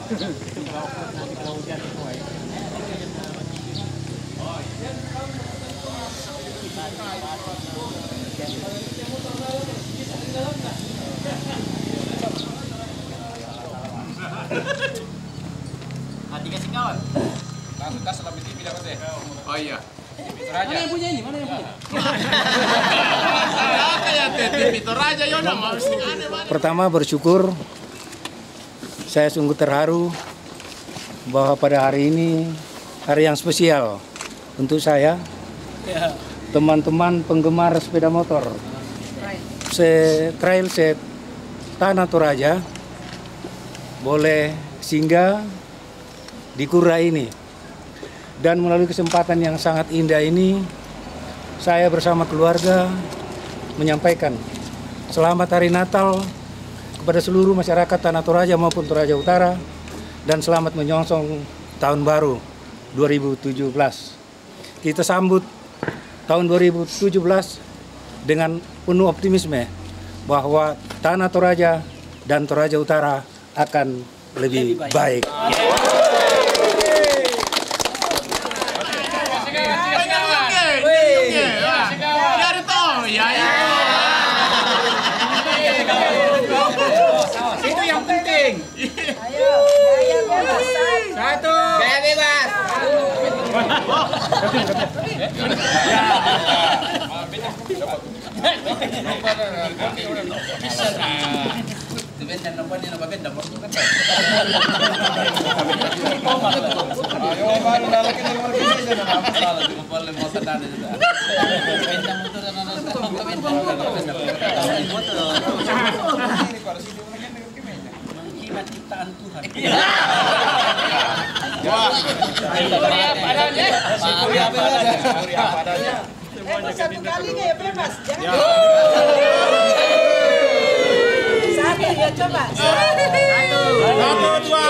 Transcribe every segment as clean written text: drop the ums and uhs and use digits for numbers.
Hati kasih kawan. Langsung tas lebih tinggi dapat deh. Oh iya. Mana yang punya ini? Mana yang punya? Kayak TV Toraja Yona mau sing aneh banget. Pertama bersyukur, saya sungguh terharu bahwa pada hari ini hari yang spesial untuk saya, teman-teman penggemar sepeda motor, trail set Tanah Toraja boleh singgah di Kura ini. Dan melalui kesempatan yang sangat indah ini, saya bersama keluarga menyampaikan selamat Hari Natal kepada seluruh masyarakat Tanah Toraja maupun Toraja Utara, dan selamat menyongsong Tahun Baru 2017. Kita sambut tahun 2017 dengan penuh optimisme bahwa Tanah Toraja dan Toraja Utara akan lebih baik. Itu yang penting. Ayo, gaya bebas. Satu. Gaya bebas. Mengkhianati ciptaan Tuhan. Satu kali gaya bebas. Jangan. Satu ya coba. Satu, dua.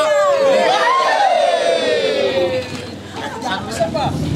Satu.